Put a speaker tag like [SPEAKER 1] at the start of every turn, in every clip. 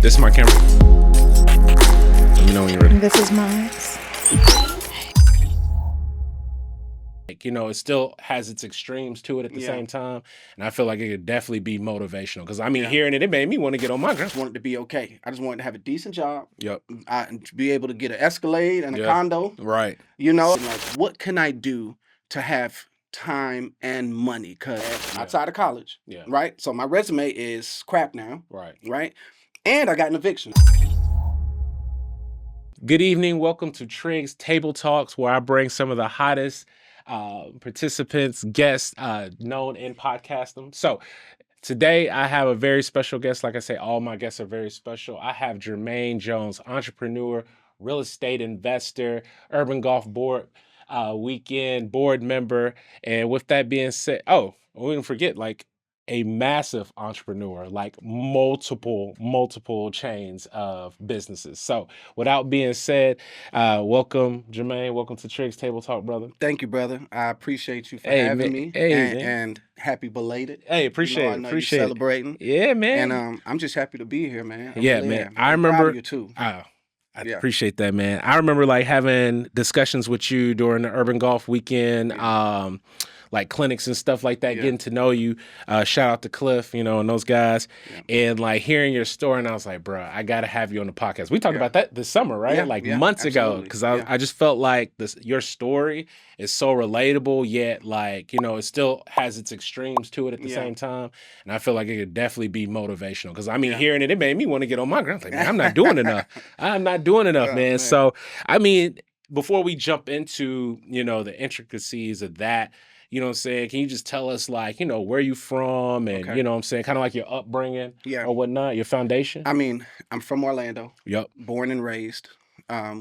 [SPEAKER 1] This is my camera. Let me know when you're ready.
[SPEAKER 2] This is Max.
[SPEAKER 1] It still has its extremes to it at the same time. And I feel like it could definitely be motivational. Because, hearing it made me want to get on my
[SPEAKER 3] I
[SPEAKER 1] ground.
[SPEAKER 3] just wanted to be okay. I just wanted to have a decent job.
[SPEAKER 1] Yep.
[SPEAKER 3] To be able to get an Escalade and a condo.
[SPEAKER 1] Right.
[SPEAKER 3] Like, what can I do to have time and money? Because outside of college, right? So my resume is crap now. Right? And I got an eviction.
[SPEAKER 1] Good evening. Welcome to Triggs Table Talks, where I bring some of the hottest participants, guests known in podcasting. So today I have a very special guest. Like I say, all my guests are very special. I have Jermaine Jones, entrepreneur, real estate investor, Urban Golf Board weekend board member. And with that being said, we didn't forget, a massive entrepreneur, multiple chains of businesses. So without being said, welcome, Jermaine. Welcome to Triggs Table Talk, brother.
[SPEAKER 3] Thank you, brother. I appreciate you for having me. And happy belated.
[SPEAKER 1] Hey, appreciate it.
[SPEAKER 3] Appreciate you're celebrating.
[SPEAKER 1] Yeah, man.
[SPEAKER 3] And I'm just happy to be here, man.
[SPEAKER 1] Man. I remember
[SPEAKER 3] proud of you too.
[SPEAKER 1] I appreciate that, man. I remember having discussions with you during the Urban Golf weekend. Clinics and stuff like that, getting to know you. Shout out to Cliff, and those guys. And hearing your story, and I was like, bro, I got to have you on the podcast. We talked about that this summer, right? Months ago, because I just felt like your story is so relatable, yet it still has its extremes to it at the same time. And I feel like it could definitely be motivational. Because hearing it made me want to get on my ground. Like, man, I'm not doing enough. I'm not doing enough, man. So, before we jump into, the intricacies of that, you know what I'm saying? Can you just tell us, where you from and, you know what I'm saying, kind of your upbringing or whatnot, your foundation?
[SPEAKER 3] I'm from Orlando.
[SPEAKER 1] Yep.
[SPEAKER 3] Born and raised,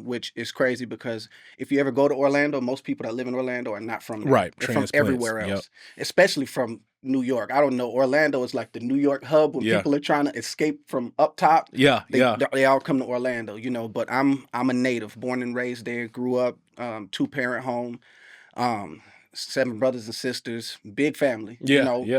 [SPEAKER 3] which is crazy because if you ever go to Orlando, most people that live in Orlando are not from there.
[SPEAKER 1] Right.
[SPEAKER 3] They're from everywhere else, especially from New York. I don't know. Orlando is like the New York hub when people are trying to escape from up top. They all come to Orlando, but I'm a native, born and raised there, grew up, 2-parent home. 7 brothers and sisters, big family.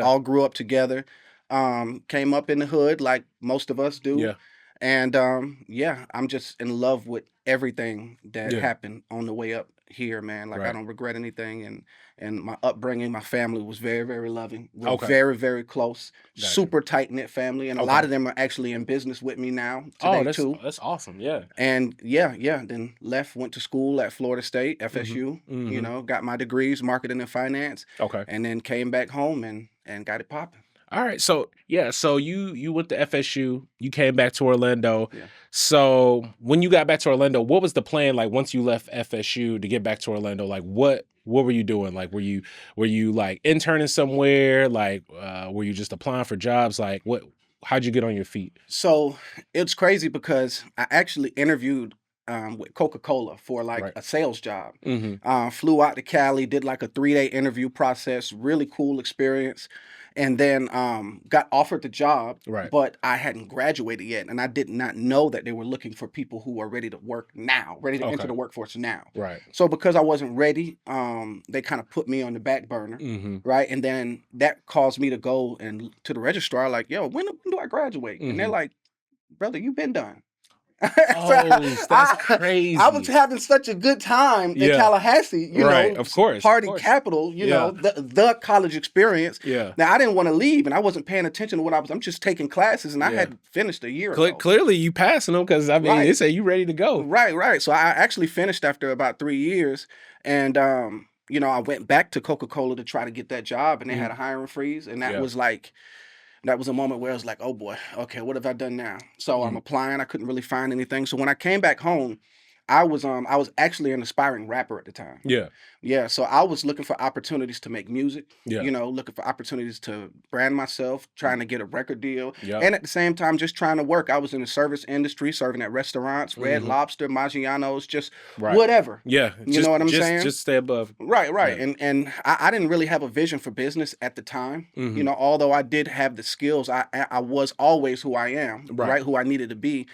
[SPEAKER 3] All grew up together. Came up in the hood like most of us do. And I'm just in love with everything that happened on the way up here, man. I don't regret anything. And my upbringing, my family was very, very loving. We're very, very close. Gotcha. Super tight-knit family. And a lot of them are actually in business with me now today, too.
[SPEAKER 1] That's awesome, yeah.
[SPEAKER 3] And then went to school at Florida State, FSU, got my degrees, marketing and finance.
[SPEAKER 1] Okay.
[SPEAKER 3] And then came back home and got it popping.
[SPEAKER 1] All right. So you went to FSU, you came back to Orlando. Yeah. So when you got back to Orlando, what was the plan once you left FSU to get back to Orlando? What were you doing? Were you interning somewhere? Were you just applying for jobs? How'd you get on your feet?
[SPEAKER 3] So it's crazy because I actually interviewed with Coca-Cola for a sales job.
[SPEAKER 1] Mm-hmm.
[SPEAKER 3] Flew out to Cali, did a 3-day interview process, really cool experience. And then got offered the job, but I hadn't graduated yet. And I did not know that they were looking for people who are ready to work now, ready to enter the workforce now.
[SPEAKER 1] Right.
[SPEAKER 3] So because I wasn't ready, they kind of put me on the back burner, right? And then that caused me to go to the registrar when do I graduate? And they're like, brother, you've been done.
[SPEAKER 1] That's crazy.
[SPEAKER 3] I was having such a good time in Tallahassee,
[SPEAKER 1] of course,
[SPEAKER 3] party capital, the college experience.
[SPEAKER 1] Yeah.
[SPEAKER 3] Now I didn't want to leave, and I wasn't paying attention to what I'm just taking classes, and I had finished a year ago.
[SPEAKER 1] Clearly, you passing them because they say you ready to go.
[SPEAKER 3] Right. So I actually finished after about 3 years, and I went back to Coca-Cola to try to get that job, and they had a hiring freeze, and that was that was a moment where I was like, oh boy, okay, what have I done now? So I'm applying. I couldn't really find anything. So when I came back home, I was actually an aspiring rapper at the time. Yeah. So I was looking for opportunities to make music. Looking for opportunities to brand myself, trying to get a record deal, and at the same time just trying to work. I was in the service industry, serving at restaurants, Red Lobster, Maggiano's, just whatever.
[SPEAKER 1] Yeah,
[SPEAKER 3] you know what I'm saying?
[SPEAKER 1] Just stay above.
[SPEAKER 3] Right. Yeah. And I didn't really have a vision for business at the time. Although I did have the skills, I was always who I am, right? Who I needed to be.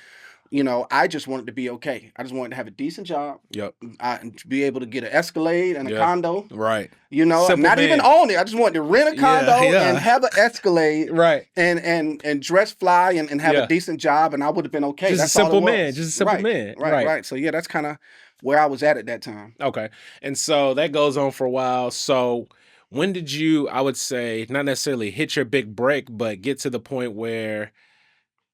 [SPEAKER 3] I just wanted to be okay. I just wanted to have a decent job.
[SPEAKER 1] Yep.
[SPEAKER 3] To be able to get an Escalade and a condo.
[SPEAKER 1] Right.
[SPEAKER 3] Simple not man. Even own it. I just wanted to rent a condo and have an Escalade.
[SPEAKER 1] Right.
[SPEAKER 3] And dress fly and have a decent job, and I would have been okay.
[SPEAKER 1] Just a simple man. Just a simple man.
[SPEAKER 3] Right. So that's kind of where I was at that time.
[SPEAKER 1] Okay. And so that goes on for a while. So when did you, I would say, not necessarily hit your big break, but get to the point where,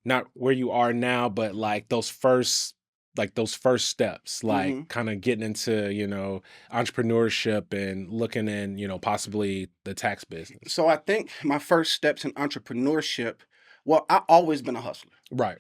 [SPEAKER 1] not where you are now, but like those first steps, like kind of getting into, entrepreneurship and looking in, possibly the tax business?
[SPEAKER 3] So I think my first steps in entrepreneurship, well, I've always been a hustler.
[SPEAKER 1] Right.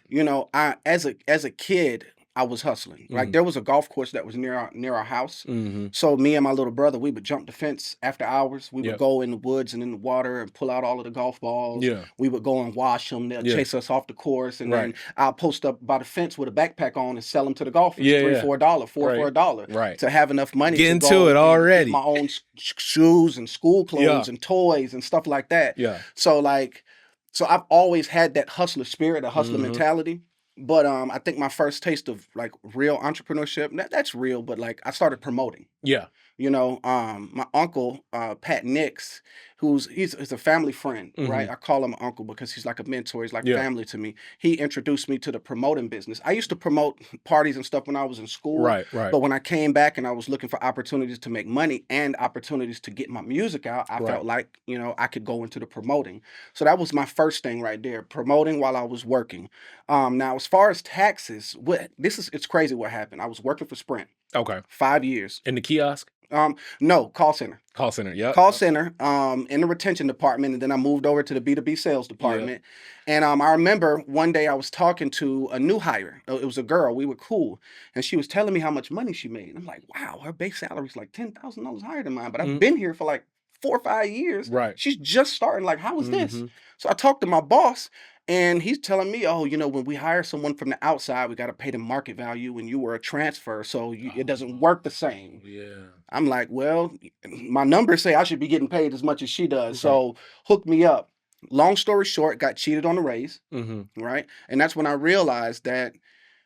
[SPEAKER 3] As a kid, I was hustling. Like there was a golf course that was near our house. So me and my little brother, we would jump the fence after hours. We would go in the woods and in the water and pull out all of the golf balls.
[SPEAKER 1] Yeah.
[SPEAKER 3] We would go and wash them. They'll chase us off the course, and then I'll post up by the fence with a backpack on and sell them to the golfers. $3 for $4, $4 for $1.
[SPEAKER 1] Right.
[SPEAKER 3] To have enough money
[SPEAKER 1] get into it already.
[SPEAKER 3] My own shoes and school clothes and toys and stuff like that.
[SPEAKER 1] Yeah.
[SPEAKER 3] So I've always had that hustler spirit, a hustler mentality. But I think my first taste of like real entrepreneurship, that's real, but like I started promoting.
[SPEAKER 1] Yeah.
[SPEAKER 3] My uncle, Pat Nix, he's a family friend, right? I call him uncle because he's like a mentor. He's like family to me. He introduced me to the promoting business. I used to promote parties and stuff when I was in school.
[SPEAKER 1] Right.
[SPEAKER 3] But when I came back and I was looking for opportunities to make money and opportunities to get my music out, I felt like, I could go into the promoting. So that was my first thing right there, promoting while I was working. Now, as far as taxes, it's crazy what happened. I was working for Sprint.
[SPEAKER 1] Okay.
[SPEAKER 3] 5 years.
[SPEAKER 1] In the kiosk?
[SPEAKER 3] No, call center.
[SPEAKER 1] Call center, yeah.
[SPEAKER 3] Call center, in the retention department, and then I moved over to the B2B sales department. And I remember one day I was talking to a new hire. It was a girl. We were cool. And she was telling me how much money she made. I'm like, wow, her base salary is like $10,000 higher than mine. But I've been here for like 4 or 5 years.
[SPEAKER 1] Right.
[SPEAKER 3] She's just starting. Like, how is this? So I talked to my boss. And he's telling me, when we hire someone from the outside, we got to pay them market value when you were a transfer. So it doesn't work the same.
[SPEAKER 1] Yeah.
[SPEAKER 3] I'm like, well, my numbers say I should be getting paid as much as she does. So hook me up. Long story short, got cheated on the raise. Right. And that's when I realized that,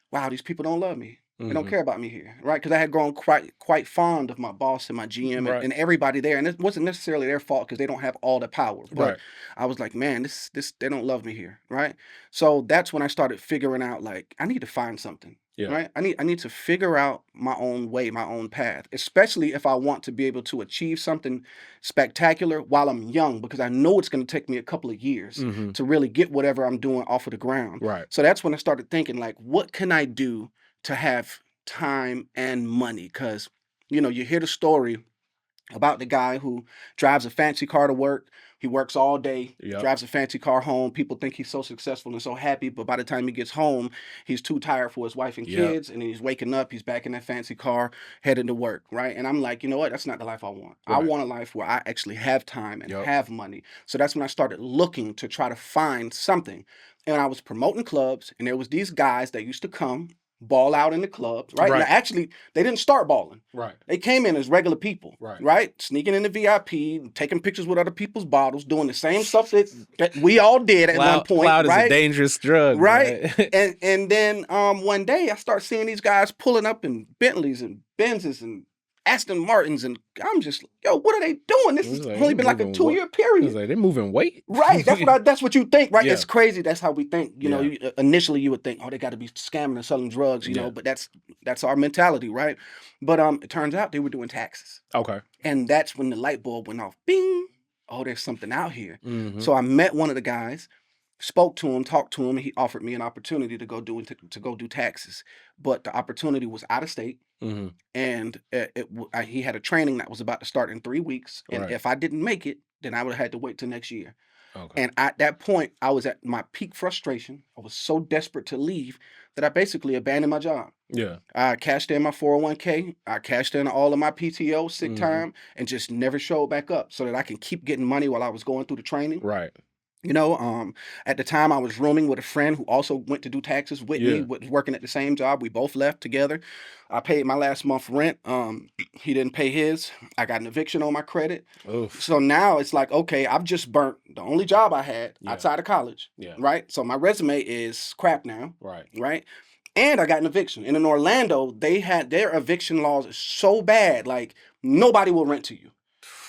[SPEAKER 3] wow, these people don't love me. They don't care about me here, right? Because I had grown quite fond of my boss and my GM and everybody there, and it wasn't necessarily their fault because they don't have all the power. But I was like, man, this they don't love me here, right? So that's when I started figuring out, like, I need to find something, right? I need to figure out my own way, my own path, especially if I want to be able to achieve something spectacular while I'm young, because I know it's going to take me a couple of years to really get whatever I'm doing off of the ground.
[SPEAKER 1] Right.
[SPEAKER 3] So that's when I started thinking, like, what can I do to have time and money? Because you hear the story about the guy who drives a fancy car to work. He works all day, drives a fancy car home. People think he's so successful and so happy, but by the time he gets home, he's too tired for his wife and kids, and then he's waking up, he's back in that fancy car, heading to work, right? And I'm like, you know what? That's not the life I want. I want a life where I actually have time and have money. So that's when I started looking to try to find something. And I was promoting clubs, and there was these guys that used to come ball out in the clubs, right? Now, actually, they didn't start balling.
[SPEAKER 1] Right.
[SPEAKER 3] They came in as regular people, right? Sneaking in the VIP, taking pictures with other people's bottles, doing the same stuff that we all did at one point.
[SPEAKER 1] Cloud is a dangerous drug,
[SPEAKER 3] right? and then one day I start seeing these guys pulling up in Bentleys and Benzes and Aston Martins, and I'm just, yo, what are they doing? This has only been like a 2-year period.
[SPEAKER 1] Like, they're moving weight.
[SPEAKER 3] Right. That's what you think, right? It's crazy. That's how we think. Initially you would think, oh, they got to be scamming and selling drugs, but that's our mentality, right? But it turns out they were doing taxes.
[SPEAKER 1] Okay.
[SPEAKER 3] And that's when the light bulb went off. Bing. Oh, there's something out here. So I met one of the guys, spoke to him, talked to him, and he offered me an opportunity to go do taxes. But the opportunity was out of state. And he had a training that was about to start in 3 weeks. And if I didn't make it, then I would have had to wait till next year. Okay. And at that point, I was at my peak frustration. I was so desperate to leave that I basically abandoned my job.
[SPEAKER 1] Yeah.
[SPEAKER 3] I cashed in my 401k. I cashed in all of my PTO, sick time, and just never showed back up so that I can keep getting money while I was going through the training.
[SPEAKER 1] Right.
[SPEAKER 3] At the time I was rooming with a friend who also went to do taxes with me, was working at the same job. We both left together. I paid my last month rent. He didn't pay his. I got an eviction on my credit. Oof. So now it's like, okay, I've just burnt the only job I had outside of college. Yeah. Right. So my resume is crap now. Right. And I got an eviction. And in Orlando, they had their eviction laws so bad, like nobody will rent to you.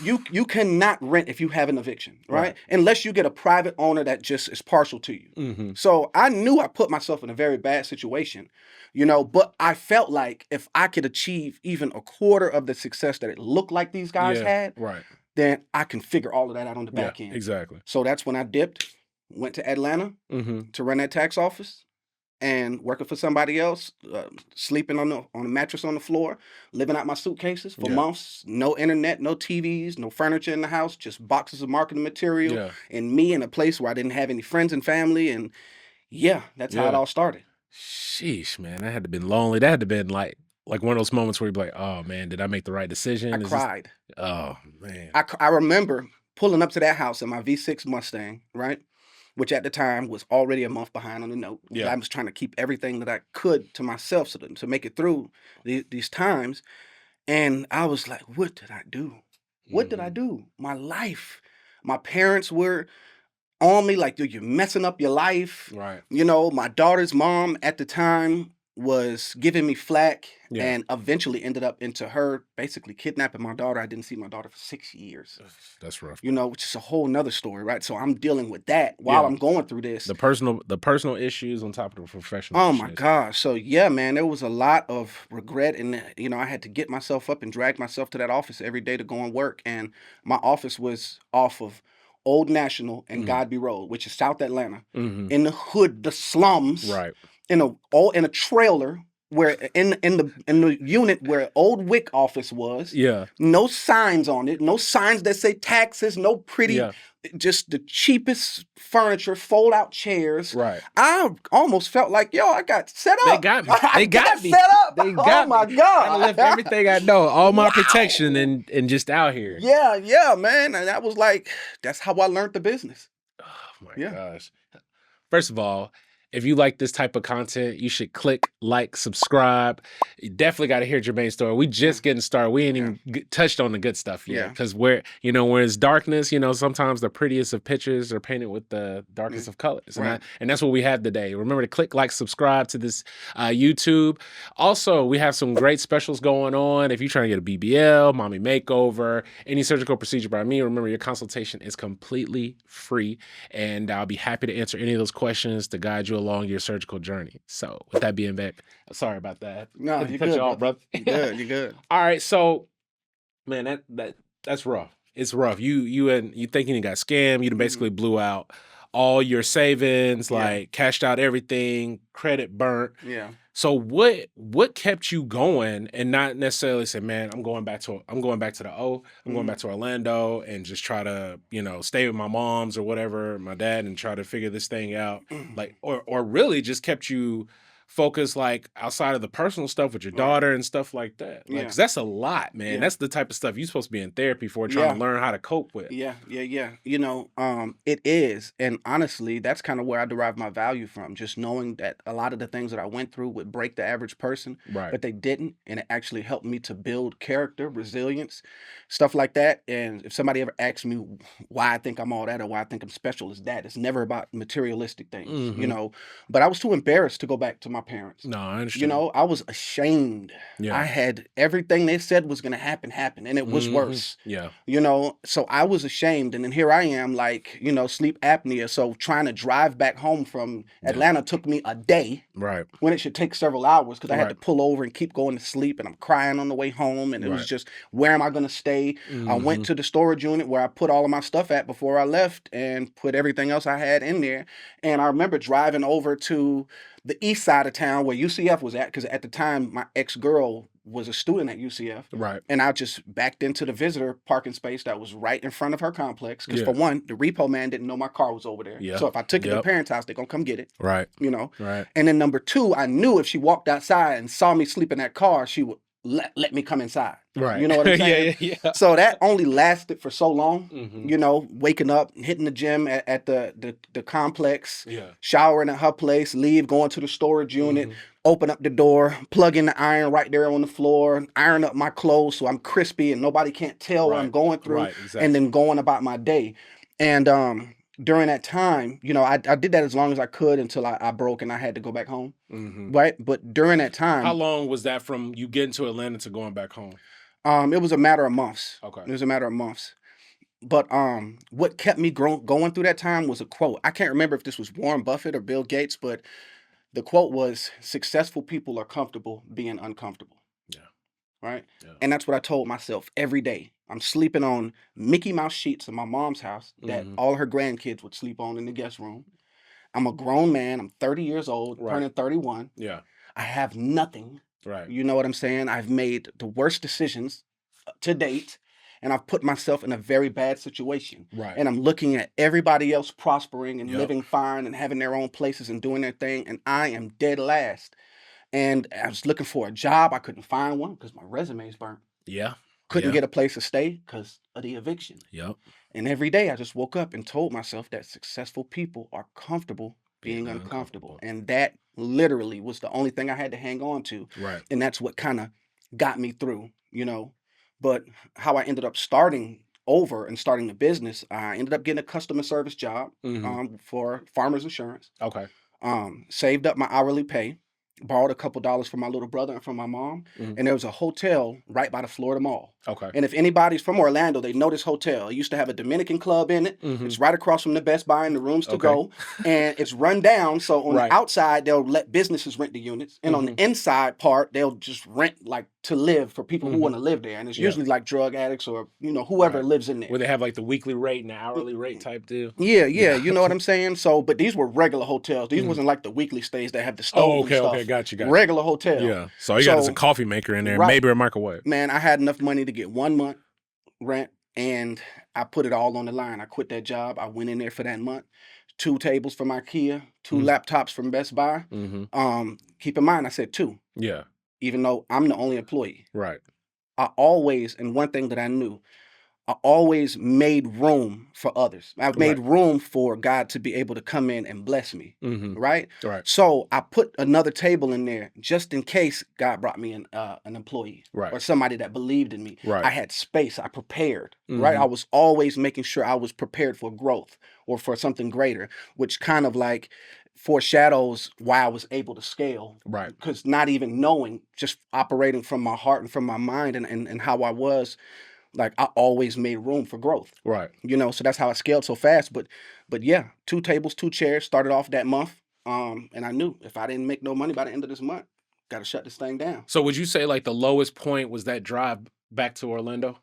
[SPEAKER 3] You cannot rent if you have an eviction, right? Unless you get a private owner that just is partial to you. So I knew I put myself in a very bad situation, but I felt like if I could achieve even a quarter of the success that it looked like these guys had, then I can figure all of that out on the back end.
[SPEAKER 1] Exactly.
[SPEAKER 3] So that's when I dipped, went to Atlanta to run that tax office. And working for somebody else, sleeping on a mattress on the floor, living out my suitcases for months, no internet, no TVs, no furniture in the house, just boxes of marketing material, and me in a place where I didn't have any friends and family, and that's how it all started.
[SPEAKER 1] Sheesh, man, that had to been lonely. That had to been like one of those moments where you'd be like, oh man, did I make the right decision?
[SPEAKER 3] I cried.
[SPEAKER 1] Oh man.
[SPEAKER 3] I remember pulling up to that house in my V6 Mustang, right? Which at the time was already a month behind on the note. I was trying to keep everything that I could to myself to make it through these times. And I was like, what did I do? What did I do? My life. My parents were on me like, dude, you're messing up your life.
[SPEAKER 1] Right.
[SPEAKER 3] My daughter's mom at the time was giving me flack and eventually ended up into her basically kidnapping my daughter. I didn't see my daughter for 6 years.
[SPEAKER 1] That's rough.
[SPEAKER 3] Which is a whole nother story, right? So I'm dealing with that while I'm going through this.
[SPEAKER 1] The personal issues on top of the professional
[SPEAKER 3] issues. My gosh. So man, there was a lot of regret, and I had to get myself up and drag myself to that office every day to go and work. And my office was off of Old National and Godby Road, which is South Atlanta, in the hood, the slums.
[SPEAKER 1] Right.
[SPEAKER 3] In a trailer where in the unit where Old Wick office was. No signs on it, no signs that say taxes, no pretty, just the cheapest furniture, fold out chairs.
[SPEAKER 1] Right.
[SPEAKER 3] I almost felt like, I got set up.
[SPEAKER 1] They got me. They got me.
[SPEAKER 3] Set up.
[SPEAKER 1] They got
[SPEAKER 3] my God.
[SPEAKER 1] I left everything I know, all my protection and just out here.
[SPEAKER 3] Yeah, man. And that was like, that's how I learned the business.
[SPEAKER 1] Oh my gosh. First of all, if you like this type of content, you should click, like, subscribe. You definitely got to hear Jermaine's story. We just getting started. We ain't even touched on the good stuff yet. Because where it's darkness, sometimes the prettiest of pictures are painted with the darkest of colors. And that's what we have today. Remember to click, like, subscribe to this YouTube. Also, we have some great specials going on. If you're trying to get a BBL, mommy makeover, any surgical procedure by me, remember your consultation is completely free. And I'll be happy to answer any of those questions to guide you along your surgical journey. So with that being back, sorry about that.
[SPEAKER 3] No, you're good,
[SPEAKER 1] off, brother.
[SPEAKER 3] You're good.
[SPEAKER 1] All right, so man, that's rough. It's rough. You thinking you got scammed. You basically blew out all your savings, like cashed out everything, credit burnt.
[SPEAKER 3] Yeah.
[SPEAKER 1] So what kept you going and not necessarily say, man, I'm going back to the O, I'm going back to Orlando and just try to, stay with my moms or whatever, my dad, and try to figure this thing out. Like, or really just kept you focused like outside of the personal stuff with your daughter and stuff like that. Like, 'cause that's a lot, man. That's the type of stuff you're supposed to be in therapy for, trying to learn how to cope with.
[SPEAKER 3] Yeah. It is. And honestly, that's kind of where I derive my value from. Just knowing that a lot of the things that I went through would break the average person, but they didn't. And it actually helped me to build character, resilience, stuff like that. And if somebody ever asks me why I think I'm all that or why I think I'm special, is that it's never about materialistic things, but I was too embarrassed to go back to my parents.
[SPEAKER 1] No, I understand.
[SPEAKER 3] I was ashamed. I had everything they said was going to happen, and it was worse. So I was ashamed. And then here I am, like, sleep apnea. So trying to drive back home from Atlanta took me a day.
[SPEAKER 1] Right.
[SPEAKER 3] When it should take several hours because I had to pull over and keep going to sleep, and I'm crying on the way home. And it was just, where am I going to stay? I went to the storage unit where I put all of my stuff at before I left and put everything else I had in there. And I remember driving over to the east side of town where UCF was at, because at the time my ex-girl was a student at UCF.
[SPEAKER 1] Right.
[SPEAKER 3] And I just backed into the visitor parking space that was right in front of her complex. Because for one, the repo man didn't know my car was over there. So if I took it to the parents' house, they're going to come get it.
[SPEAKER 1] Right.
[SPEAKER 3] Right. And then number two, I knew if she walked outside and saw me sleep in that car, she would let me come inside.
[SPEAKER 1] Right.
[SPEAKER 3] You know what I'm saying?
[SPEAKER 1] Yeah.
[SPEAKER 3] So that only lasted for so long, waking up, hitting the gym at the complex, showering at her place, leave, going to the storage unit, open up the door, plug in the iron right there on the floor, iron up my clothes so I'm crispy and nobody can't tell what I'm going through, and then going about my day. And during that time, I did that as long as I could until I broke and I had to go back home. Right. But during that time.
[SPEAKER 1] How long was that from you getting to Atlanta to going back home?
[SPEAKER 3] It was a matter of months.
[SPEAKER 1] Okay.
[SPEAKER 3] It was a matter of months. But what kept me going through that time was a quote. I can't remember if this was Warren Buffett or Bill Gates, but the quote was, "Successful people are comfortable being uncomfortable."
[SPEAKER 1] Yeah.
[SPEAKER 3] Right?
[SPEAKER 1] Yeah.
[SPEAKER 3] And that's what I told myself every day. I'm sleeping on Mickey Mouse sheets in my mom's house that all her grandkids would sleep on in the guest room. I'm a grown man. I'm 30 years old, turning 31.
[SPEAKER 1] Yeah.
[SPEAKER 3] I have nothing.
[SPEAKER 1] Right.
[SPEAKER 3] You know what I'm saying? I've made the worst decisions to date, and I've put myself in a very bad situation.
[SPEAKER 1] Right.
[SPEAKER 3] And I'm looking at everybody else prospering and living fine and having their own places and doing their thing, and I am dead last. And I was looking for a job. I couldn't find one because my resume's burnt.
[SPEAKER 1] Yeah.
[SPEAKER 3] Couldn't get a place to stay because of the eviction.
[SPEAKER 1] Yep.
[SPEAKER 3] And every day I just woke up and told myself that successful people are comfortable being uncomfortable. And that literally was the only thing I had to hang on to.
[SPEAKER 1] Right.
[SPEAKER 3] And that's what kind of got me through, But how I ended up starting over and starting a business, I ended up getting a customer service job for Farmers Insurance.
[SPEAKER 1] Okay.
[SPEAKER 3] Saved up my hourly pay, borrowed a couple dollars from my little brother and from my mom, and there was a hotel right by the Florida Mall.
[SPEAKER 1] Okay.
[SPEAKER 3] And if anybody's from Orlando, they know this hotel. It used to have a Dominican club in it. It's right across from the Best Buy and the rooms to go, and it's run down. So on the outside, they'll let businesses rent the units, and on the inside part, they'll just rent like to live for people who want to live there. And it's usually like drug addicts or whoever lives in there.
[SPEAKER 1] Where they have like the weekly rate and the hourly rate type deal.
[SPEAKER 3] Yeah, you know what I'm saying. So, but these were regular hotels. These wasn't like the weekly stays that have the stove.
[SPEAKER 1] Okay, got you.
[SPEAKER 3] Regular hotel.
[SPEAKER 1] Yeah. So you got is a coffee maker in there, maybe a microwave.
[SPEAKER 3] Man, I had enough money to get 1 month rent, and I put it all on the line. I quit that job. I went in there for that month. 2 tables from IKEA, 2 laptops from Best Buy. Keep in mind, I said 2.
[SPEAKER 1] Yeah.
[SPEAKER 3] Even though I'm the only employee.
[SPEAKER 1] Right.
[SPEAKER 3] I always, and one thing that I knew, I always made room for others. I've made room for God to be able to come in and bless me, right?
[SPEAKER 1] Right.
[SPEAKER 3] So I put another table in there just in case God brought me an employee or somebody that believed in me.
[SPEAKER 1] Right.
[SPEAKER 3] I had space. I prepared, right? I was always making sure I was prepared for growth or for something greater, which kind of like foreshadows why I was able to scale.
[SPEAKER 1] Right.
[SPEAKER 3] Because not even knowing, just operating from my heart and from my mind and how I was, like I always made room for growth.
[SPEAKER 1] Right.
[SPEAKER 3] So that's how I scaled so fast. But yeah, 2 tables, 2 chairs, started off that month. And I knew if I didn't make no money by the end of this month, got to shut this thing down.
[SPEAKER 1] So would you say like the lowest point was that drive back to Orlando?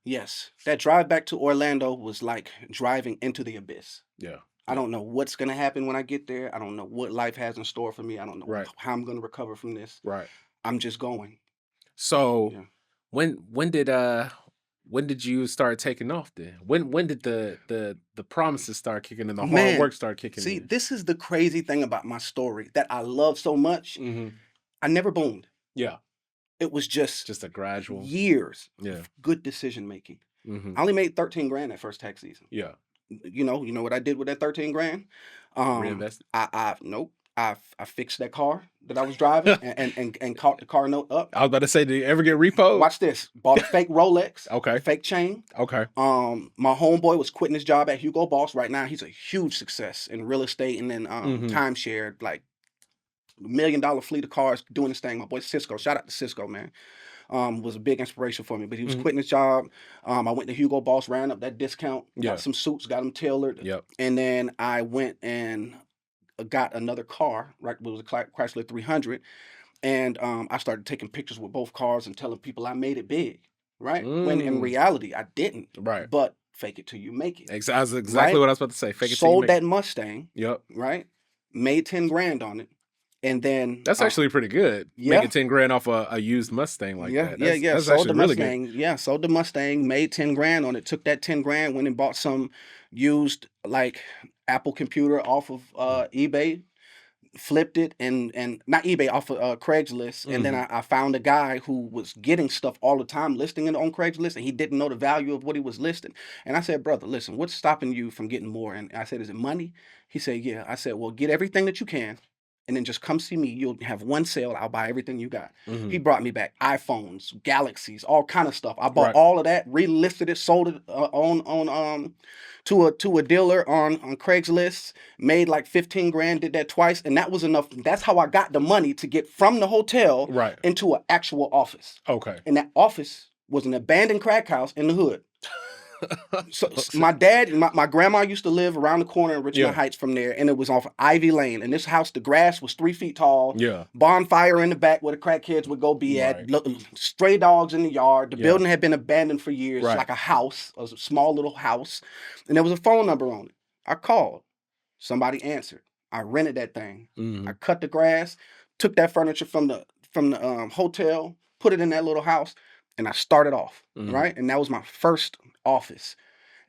[SPEAKER 3] Yes. That drive back to Orlando was like driving into the abyss.
[SPEAKER 1] Yeah.
[SPEAKER 3] I don't know what's going to happen when I get there. I don't know what life has in store for me. I don't know how I'm going to recover from this.
[SPEAKER 1] Right.
[SPEAKER 3] I'm just going.
[SPEAKER 1] So when did you start taking off then? When did the promises start kicking in, the hard work start kicking in?
[SPEAKER 3] See, this is the crazy thing about my story that I love so much. I never boomed.
[SPEAKER 1] Yeah.
[SPEAKER 3] It was just
[SPEAKER 1] a gradual
[SPEAKER 3] years of good decision making. I only made 13 grand that first tax season.
[SPEAKER 1] Yeah.
[SPEAKER 3] You know what I did with that 13 grand?
[SPEAKER 1] Reinvested?
[SPEAKER 3] Nope. I fixed that car that I was driving and caught the car note up.
[SPEAKER 1] I was about to say, did you ever get repoed?
[SPEAKER 3] Watch this. Bought a fake Rolex.
[SPEAKER 1] Okay.
[SPEAKER 3] Fake chain.
[SPEAKER 1] Okay.
[SPEAKER 3] My homeboy was quitting his job at Hugo Boss. Right now, he's a huge success in real estate and then timeshare, like $1 million fleet of cars doing this thing. My boy Cisco. Shout out to Cisco, man. Was a big inspiration for me. But he was quitting his job. I went to Hugo Boss, ran up that discount, got some suits, got them tailored.
[SPEAKER 1] Yep.
[SPEAKER 3] And then I went and got another car, right? It was a Chrysler 300. And I started taking pictures with both cars and telling people I made it big, right? When in reality, I didn't.
[SPEAKER 1] Right.
[SPEAKER 3] But fake it till you make it.
[SPEAKER 1] That's exactly what I was about to say. Fake it till you
[SPEAKER 3] Sold
[SPEAKER 1] make
[SPEAKER 3] that Mustang.
[SPEAKER 1] Yep.
[SPEAKER 3] Right? Made 10 grand on it. And then
[SPEAKER 1] that's actually pretty good. Making 10 grand off a used Mustang like that. That's
[SPEAKER 3] sold
[SPEAKER 1] actually
[SPEAKER 3] the
[SPEAKER 1] really
[SPEAKER 3] Mustang.
[SPEAKER 1] good.
[SPEAKER 3] Yeah, sold the Mustang, made 10 grand on it. Took that 10 grand, went and bought some used like Apple computer off of eBay, flipped it and not eBay, off of Craigslist. And then I found a guy who was getting stuff all the time, listing it on Craigslist, and he didn't know the value of what he was listing. And I said, brother, listen, what's stopping you from getting more? And I said, is it money? He said, yeah. I said, well, get everything that you can. and then just come see me. You'll have one sale. I'll buy everything you got. He brought me back iPhones, Galaxies, all kind of stuff. I bought all of that, relisted it, sold it on to a dealer on Craigslist, made like 15 grand, did that twice, and that was enough. That's how I got the money to get from the hotel into an actual office.
[SPEAKER 1] Okay.
[SPEAKER 3] And that office was an abandoned crack house in the hood. So my dad and my grandma used to live around the corner in Richmond Heights from there, and it was off Ivy Lane. And this house, the grass was 3 feet tall.
[SPEAKER 1] Yeah.
[SPEAKER 3] Bonfire in the back where the crackheads would go be at. Stray dogs in the yard. The building had been abandoned for years, like a house, a small little house. And there was a phone number on it. I called. Somebody answered. I rented that thing. I cut the grass, took that furniture from the hotel, put it in that little house, and I started off, right? And that was my first office.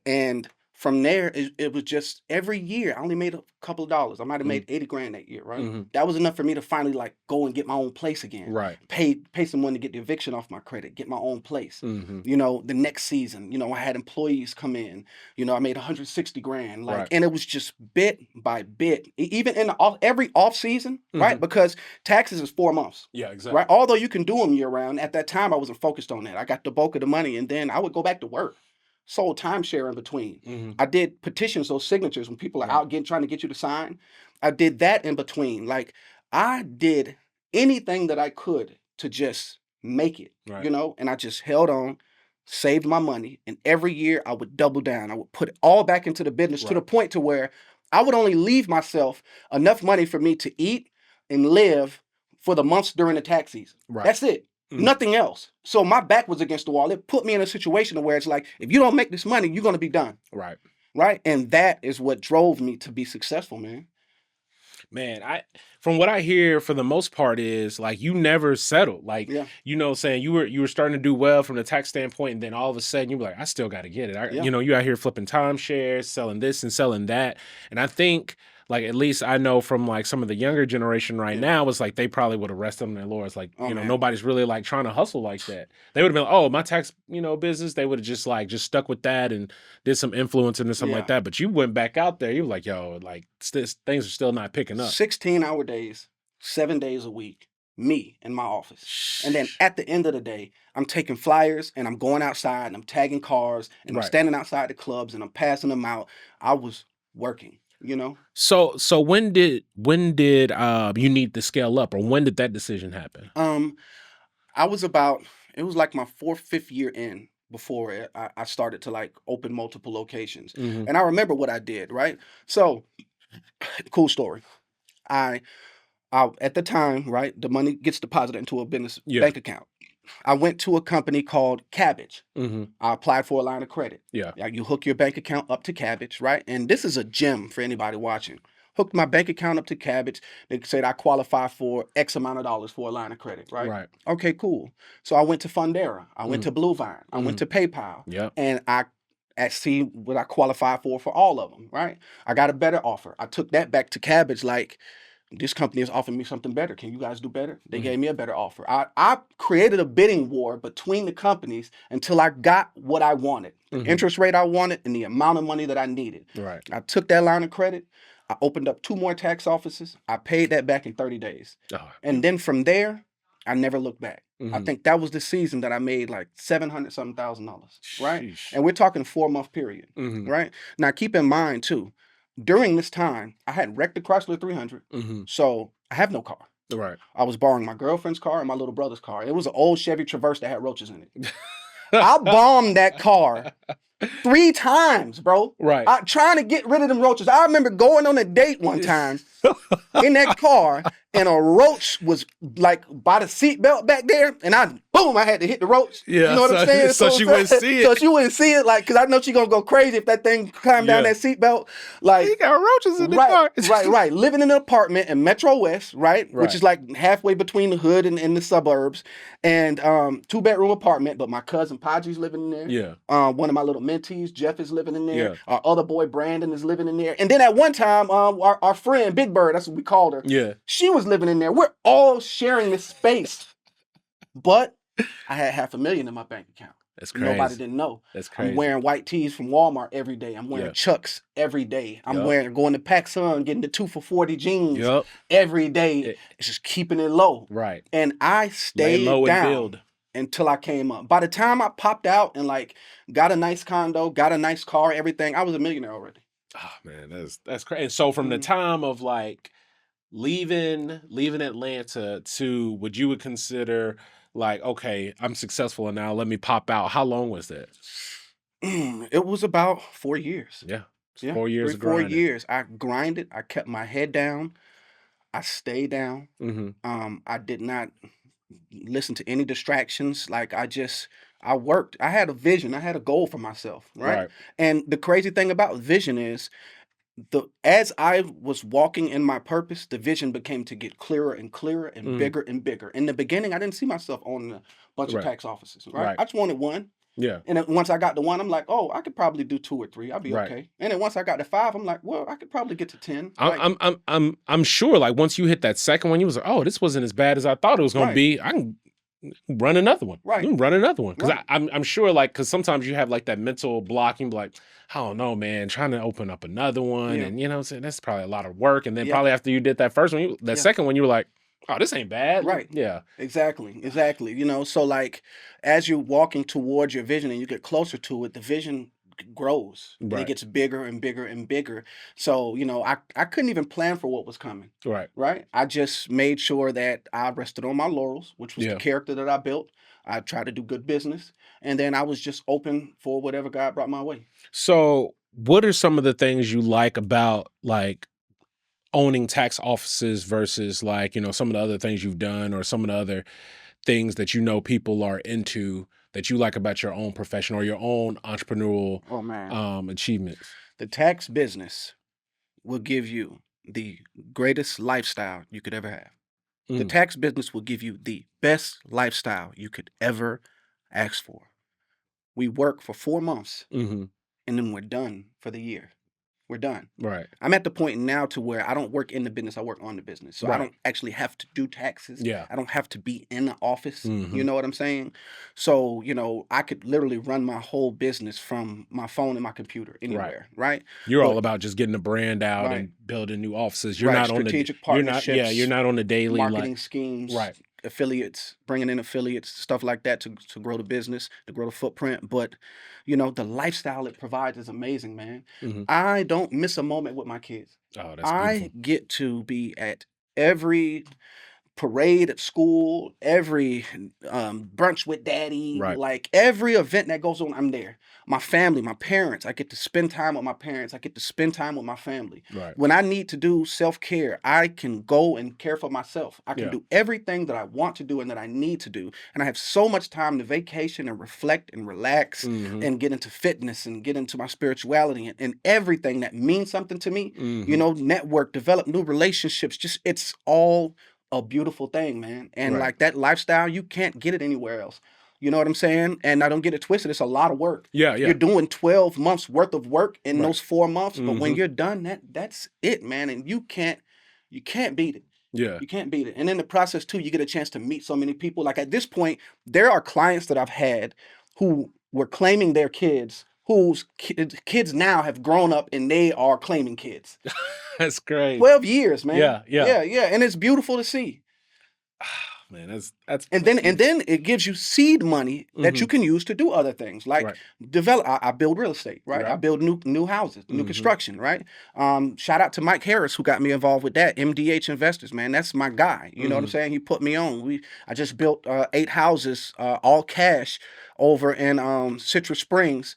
[SPEAKER 3] And from there, it was just every year, I only made a couple of dollars. I might have made 80 grand that year, right? That was enough for me to finally like go and get my own place again.
[SPEAKER 1] Right.
[SPEAKER 3] Pay someone to get the eviction off my credit, get my own place. You know, the next season, you know, I had employees come in, you know, I made 160 grand. Like, and it was just bit by bit, even in every off season, right? Because taxes is 4 months.
[SPEAKER 1] Yeah, exactly.
[SPEAKER 3] Right. Although you can do them year round, at that time, I wasn't focused on that. I got the bulk of the money and then I would go back to work. Sold timeshare in between. I did petitions, those signatures when people are out trying to get you to sign. I did that in between. Like I did anything that I could to just make it, you know, and I just held on, saved my money. And every year I would double down. I would put it all back into the business to the point to where I would only leave myself enough money for me to eat and live for the months during the tax season. That's it. Nothing else. So my back was against the wall. It put me in a situation where it's like, if you don't make this money, you're going to be done. Right. And that is what drove me to be successful, man.
[SPEAKER 1] Man, from what I hear for the most part is like you never settled. Like, you know, saying you were starting to do well from the tax standpoint, and then all of a sudden you were like, I still got to get it. You know, you out here flipping timeshares, selling this and selling that. And I think, like, at least I know from like some of the younger generation right now, it's like they probably would have rested on their laurels. Like, you know, nobody's really like trying to hustle like that. They would have been like, oh, my tax, you know, business. They would have just stuck with that and did some influencing and something like that. But you went back out there. You were like, yo, like things are still not picking up.
[SPEAKER 3] 16-hour days, 7 days a week, me in my office. And then at the end of the day, I'm taking flyers and I'm going outside and I'm tagging cars and I'm standing outside the clubs and I'm passing them out. I was working. You know.
[SPEAKER 1] So when did you need to scale up, or when did that decision happen?
[SPEAKER 3] It was like my 4th, 5th year in before I started to like open multiple locations. And I remember what I did, right? So, cool story. I at the time, right, the money gets deposited into a business bank account. I went to a company called Cabbage. I applied for a line of credit. You hook your bank account up to Cabbage, right? And this is a gem for anybody watching. Hooked my bank account up to Cabbage. They said I qualify for X amount of dollars for a line of credit, right? Okay, cool. So I went to Fundera. I went to Blue Vine. I went to PayPal. And I see what I qualify for all of them, right? I got a better offer. I took that back to Cabbage like, this company is offering me something better. Can you guys do better? They gave me a better offer. I created a bidding war between the companies until I got what I wanted, the interest rate I wanted and the amount of money that I needed. I took that line of credit. I opened up 2 more tax offices. I paid that back in 30 days. And then from there, I never looked back. I think that was the season that I made like $700-something thousand, right?
[SPEAKER 1] Sheesh.
[SPEAKER 3] And we're talking a 4-month period, right? Now, keep in mind, too, during this time, I had wrecked the Chrysler 300, so I have no car. I was borrowing my girlfriend's car and my little brother's car. It was an old Chevy Traverse that had roaches in it. I bombed that car 3 times, bro. Trying to get rid of them roaches. I remember going on a date one time in that car, and a roach was like by the seatbelt back there, and I had to hit the roach. You know what I'm saying?
[SPEAKER 1] So she wouldn't see it.
[SPEAKER 3] So she wouldn't see it, like, because I know she's gonna go crazy if that thing climbed down that seatbelt. Like,
[SPEAKER 1] you got roaches in the car.
[SPEAKER 3] right. Living in an apartment in Metro West, right? Which is like halfway between the hood and the suburbs, and 2-bedroom apartment. But my cousin Podgy's living in there. One of my little mentees, Jeff, is living in there. Our other boy Brandon is living in there. And then at one time, our friend Big Bird, that's what we called her. She was living in there. We're all sharing this space. But I had $500,000 in my bank account.
[SPEAKER 1] That's
[SPEAKER 3] Nobody
[SPEAKER 1] crazy.
[SPEAKER 3] didn't know.
[SPEAKER 1] That's
[SPEAKER 3] I'm
[SPEAKER 1] crazy.
[SPEAKER 3] wearing white tees from Walmart every day. I'm wearing Chucks every day. I'm going to PacSun, getting the 2 for $40 jeans every day. It's just keeping it low.
[SPEAKER 1] Right.
[SPEAKER 3] And I
[SPEAKER 1] Lay
[SPEAKER 3] stayed
[SPEAKER 1] low and
[SPEAKER 3] down
[SPEAKER 1] build.
[SPEAKER 3] until I came up. By the time I popped out and like got a nice condo, got a nice car, everything, I was a millionaire already.
[SPEAKER 1] Oh man, that's crazy. So from the time of like leaving Atlanta to what you would consider like, okay, I'm successful and now let me pop out. How long was that?
[SPEAKER 3] It was about 4 years.
[SPEAKER 1] Yeah. 4 years
[SPEAKER 3] 3, 4 years. I grinded. I kept my head down. I stayed down. I did not listen to any distractions. Like I worked. I had a vision. I had a goal for myself, right? And the crazy thing about vision is as I was walking in my purpose, the vision became to get clearer and clearer and bigger and bigger. In the beginning, I didn't see myself owning a bunch of tax offices, right? I just wanted one.
[SPEAKER 1] Yeah.
[SPEAKER 3] And then once I got to one, I'm like, oh, I could probably do 2 or 3. I'll be okay. And then once I got to 5, I'm like, well, I could probably get to 10.
[SPEAKER 1] I'm sure like once you hit that second one, you was like, oh, this wasn't as bad as I thought it was gonna be. I can run another one. You can run another one. Because I'm sure like because sometimes you have like that mental blocking, like, I don't know, man, trying to open up another one. And you know what I'm saying? That's probably a lot of work. And then probably after you did that first one, that second one, you were like, oh, this ain't bad.
[SPEAKER 3] Right.
[SPEAKER 1] Yeah.
[SPEAKER 3] Exactly. You know, so like as you're walking towards your vision and you get closer to it, the vision grows. And it gets bigger and bigger and bigger. So, you know, I couldn't even plan for what was coming. Right. I just made sure that I rested on my laurels, which was the character that I built. I tried to do good business. And then I was just open for whatever God brought my way.
[SPEAKER 1] So what are some of the things you like about like owning tax offices versus like, you know, some of the other things you've done or some of the other things that you know people are into that you like about your own profession or your own entrepreneurial achievements?
[SPEAKER 3] The tax business will give you the greatest lifestyle you could ever have. The tax business will give you the best lifestyle you could ever ask for. We work for 4 months and then we're done for the year. We're done.
[SPEAKER 1] Right.
[SPEAKER 3] I'm at the point now to where I don't work in the business, I work on the business. So I don't actually have to do taxes.
[SPEAKER 1] Yeah.
[SPEAKER 3] I don't have to be in the office. You know what I'm saying? So, you know, I could literally run my whole business from my phone and my computer anywhere, right?
[SPEAKER 1] You're all about just getting the brand out and building new offices. You're not on
[SPEAKER 3] strategic partnerships.
[SPEAKER 1] You're not on the daily
[SPEAKER 3] marketing schemes. Affiliates, bringing in affiliates, stuff like that to grow the business, to grow the footprint. But, you know, the lifestyle it provides is amazing, man. I don't miss a moment with my kids.
[SPEAKER 1] Oh, that's
[SPEAKER 3] I
[SPEAKER 1] beautiful.
[SPEAKER 3] get to be at every parade at school, every brunch with daddy, like every event that goes on, I'm there. My family, my parents, I get to spend time with my parents. I get to spend time with my family. When I need to do self-care, I can go and care for myself. I can do everything that I want to do and that I need to do. And I have so much time to vacation and reflect and relax and get into fitness and get into my spirituality and everything that means something to me. You know, network, develop new relationships. Just it's all a beautiful thing, man. And like that lifestyle, you can't get it anywhere else. You know what I'm saying? And I don't get it twisted. It's a lot of work. You're doing 12 months worth of work in those 4 months, but when you're done, that's it, man. And you can't beat it. You can't beat it. And in the process too, you get a chance to meet so many people. Like at this point, there are clients that I've had who were claiming their kids, whose kids now have grown up and they are claiming kids.
[SPEAKER 1] That's great.
[SPEAKER 3] 12 years, man.
[SPEAKER 1] Yeah.
[SPEAKER 3] And it's beautiful to see.
[SPEAKER 1] Man, that's
[SPEAKER 3] and then it gives you seed money that you can use to do other things like develop. I build real estate, right? I build new houses, new construction, right? Shout out to Mike Harris who got me involved with that. MDH Investors, man, that's my guy. You know what I'm saying? He put me on. I just built 8 houses, all cash, over in Citrus Springs.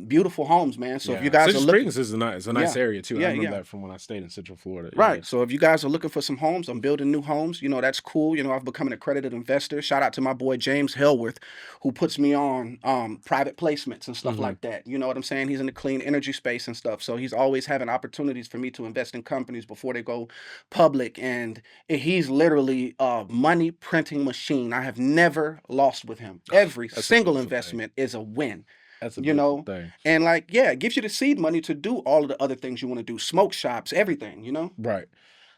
[SPEAKER 3] Beautiful homes, man. So if you guys
[SPEAKER 1] Citrus
[SPEAKER 3] are looking,
[SPEAKER 1] Springs is a nice area too. I remember that from when I stayed in Central Florida.
[SPEAKER 3] Right. So if you guys are looking for some homes, I'm building new homes. You know, that's cool. You know, I've become an accredited investor. Shout out to my boy James Hellworth, who puts me on private placements and stuff like that. You know what I'm saying? He's in the clean energy space and stuff. So he's always having opportunities for me to invest in companies before they go public. And he's literally a money printing machine. I have never lost with him. Every single investment is a win.
[SPEAKER 1] That's a beautiful thing.
[SPEAKER 3] And like, it gives you the seed money to do all of the other things you want to do, smoke shops, everything, you know?
[SPEAKER 1] Right.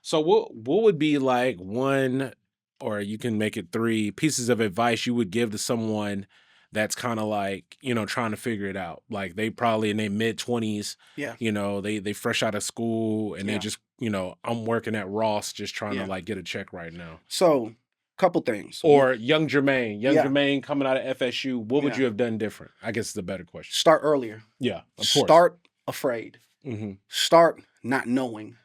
[SPEAKER 1] So what would be like one, or you can make it 3 pieces of advice you would give to someone that's kind of like, you know, trying to figure it out. Like they probably in their mid-20s, you know, they fresh out of school and they just, you know, I'm working at Ross just trying to like get a check right now.
[SPEAKER 3] So, couple things.
[SPEAKER 1] Or young Jermaine coming out of FSU, what would you have done different? I guess it's a better question.
[SPEAKER 3] Start earlier.
[SPEAKER 1] Yeah, of course.
[SPEAKER 3] Start afraid. Start not knowing.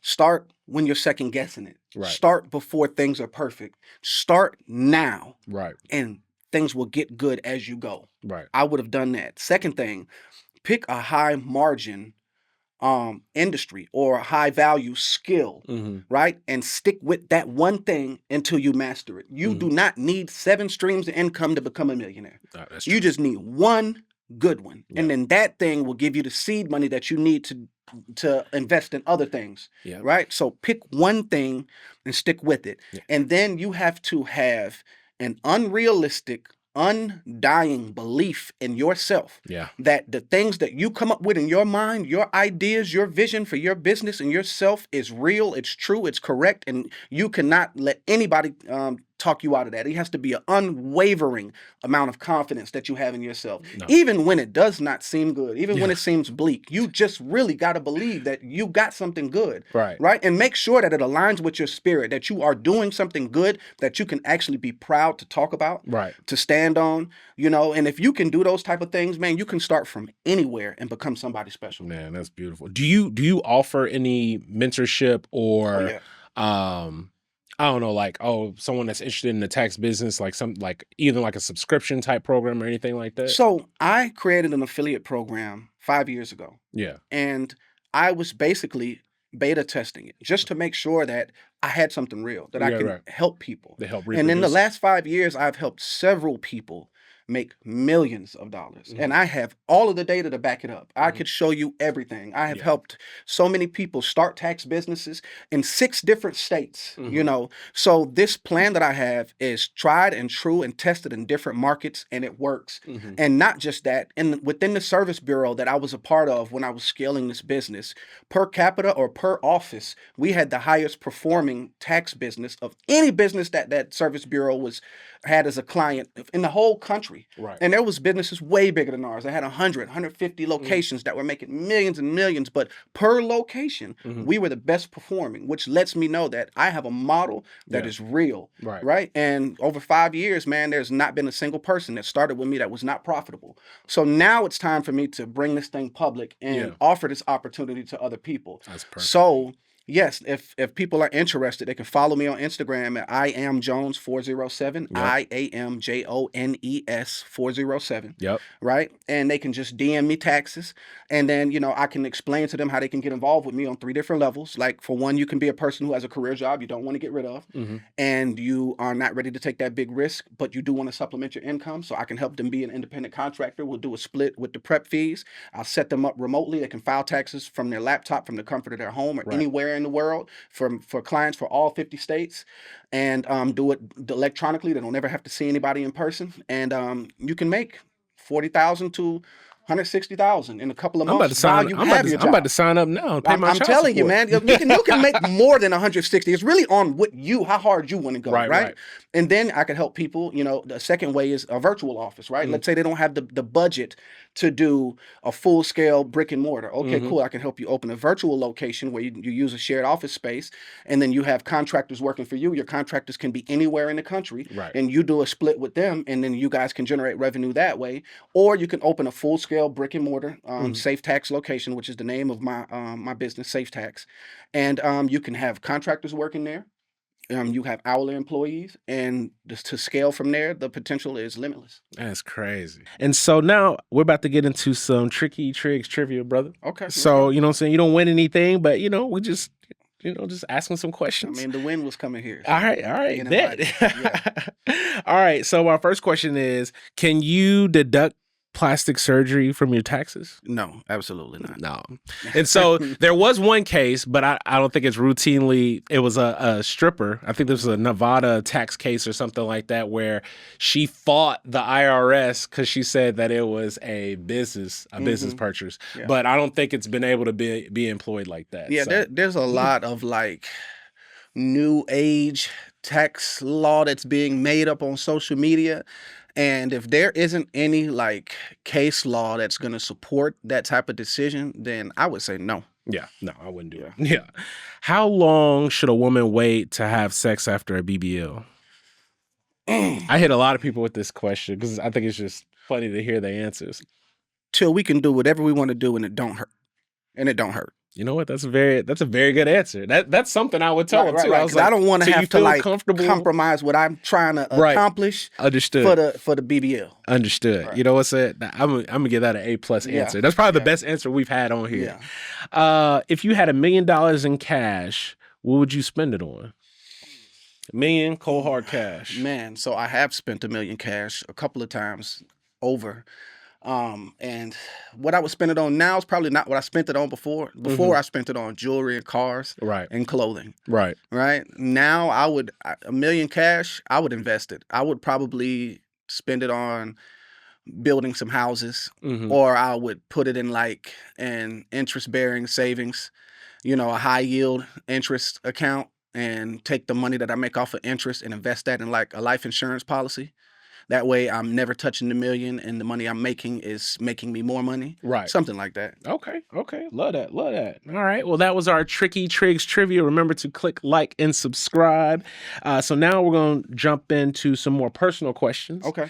[SPEAKER 3] Start when you're second guessing it. Start before things are perfect. Start now. And things will get good as you go. I would have done that. Second thing, pick a high margin industry or a high value skill, right? And stick with that one thing until you master it. You do not need 7 streams of income to become a millionaire. You just need one good one. And then that thing will give you the seed money that you need to invest in other things, right? So pick one thing and stick with it. And then you have to have an unrealistic, undying belief in yourself that the things that you come up with in your mind, your ideas, your vision for your business and yourself is real, it's true, it's correct, and you cannot let anybody talk you out of that. It has to be an unwavering amount of confidence that you have in yourself. Even when it does not seem good, even when it seems bleak, you just really got to believe that you got something good, right? And make sure that it aligns with your spirit, that you are doing something good that you can actually be proud to talk about, to stand on, you know. And if you can do those type of things, man, you can start from anywhere and become somebody special.
[SPEAKER 1] Man, that's beautiful. Do you offer any mentorship or I don't know, like, someone that's interested in the tax business, like either like a subscription type program or anything like that?
[SPEAKER 3] So I created an affiliate program 5 years ago. And I was basically beta testing it just to make sure that I had something real, that I can help people. And in the last 5 years, I've helped several people make millions of dollars. And I have all of the data to back it up. I could show you everything. I have helped so many people start tax businesses in 6 different states, you know. So this plan that I have is tried and true and tested in different markets, and it works. And not just that, within the service bureau that I was a part of when I was scaling this business, per capita or per office, we had the highest performing tax business of any business that service bureau had as a client in the whole country. And there was businesses way bigger than ours. I had 100, 150 locations that were making millions and millions, but per location, we were the best performing, which lets me know that I have a model that is real, right? And over 5 years, man, there's not been a single person that started with me that was not profitable. So now it's time for me to bring this thing public and offer this opportunity to other people.
[SPEAKER 1] That's perfect.
[SPEAKER 3] So yes, if people are interested, they can follow me on Instagram at IamJones407, IamJones407. Right? And they can just DM me taxes. And then, you know, I can explain to them how they can get involved with me on 3 different levels. Like, for one, you can be a person who has a career job you don't want to get rid of, and you are not ready to take that big risk, but you do want to supplement your income. So I can help them be an independent contractor. We'll do a split with the prep fees. I'll set them up remotely. They can file taxes from their laptop, from the comfort of their home, or anywhere in the world, for clients for all 50 states, and do it electronically. They don't ever have to see anybody in person, and you can make $40,000 to $160,000 in a couple of months.
[SPEAKER 1] I'm about to sign up now.
[SPEAKER 3] I'm telling you, man, you can make more than 160. It's really on how hard you want to go, right? And then I can help people. You know, the second way is a virtual office, right? Let's say they don't have the budget to do a full scale brick and mortar. Okay, cool. I can help you open a virtual location where you use a shared office space, and then you have contractors working for you. Your contractors can be anywhere in the country, and you do a split with them, and then you guys can generate revenue that way. Or you can open a full scale brick and mortar Safe Tax location, which is the name of my business, Safe Tax, and you can have contractors working there. You have hourly employees, and just to scale from there, the potential is limitless.
[SPEAKER 1] That's crazy. And so now we're about to get into some tricky Triggs trivia, brother.
[SPEAKER 3] Okay.
[SPEAKER 1] So, you know what I'm saying? You don't win anything, but, you know, we just, you know, just asking some questions.
[SPEAKER 3] I mean, the win was coming here.
[SPEAKER 1] So. All right. All right. So our first question is, can you deduct plastic surgery from your taxes?
[SPEAKER 3] No, absolutely not.
[SPEAKER 1] No. And so there was one case, but I don't think it's routinely. It was a stripper. I think this was a Nevada tax case or something like that, where she fought the IRS because she said that it was a business purchase. But I don't think it's been able to be employed like that.
[SPEAKER 3] Yeah, so. There's a lot of like new age tax law that's being made up on social media. And if there isn't any like case law that's going to support that type of decision, then I would say no.
[SPEAKER 1] Yeah, no, I wouldn't do it. Yeah. How long should a woman wait to have sex after a BBL? I hit a lot of people with this question because I think it's just funny to hear their answers.
[SPEAKER 3] Till we can do whatever we want to do and it don't hurt. And it don't hurt.
[SPEAKER 1] You know what? That's a very good answer. That's something I would tell them too.
[SPEAKER 3] Right. I don't want to have to like compromise what I'm trying to accomplish.
[SPEAKER 1] Understood.
[SPEAKER 3] For the BBL.
[SPEAKER 1] Understood. Right. You know what's it? I'm gonna give that an A+ answer. That's probably the best answer we've had on here. Yeah. If you had $1 million in cash, what would you spend it on? $1 million cold hard cash.
[SPEAKER 3] Man, so I have spent $1 million cash a couple of times over. And what I would spend it on now is probably not what I spent it on before. Before I spent it on jewelry and cars, and clothing. Right. Now $1 million cash, I would invest it. I would probably spend it on building some houses, or I would put it in like an interest-bearing savings, a high yield interest account, and take the money that I make off of interest and invest that in like a life insurance policy. That way I'm never touching the million and the money I'm making is making me more money. Right. Something like that.
[SPEAKER 1] Okay. Love that. All right. Well, that was our Tricky Triggs trivia. Remember to click like and subscribe. So now we're going to jump into some more personal questions. Okay.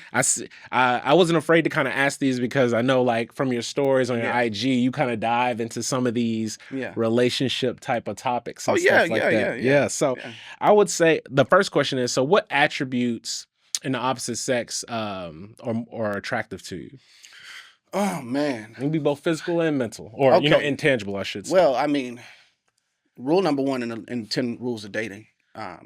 [SPEAKER 1] I wasn't afraid to kind of ask these because I know like from your stories on your IG, you kind of dive into some of these relationship type of topics and stuff like that. Yeah. So I would say the first question is, so what attributes in the opposite sex are attractive to you?
[SPEAKER 3] Oh man,
[SPEAKER 1] it can be both physical and mental, or intangible, I should say.
[SPEAKER 3] Well, I mean, rule number one in 10 rules of dating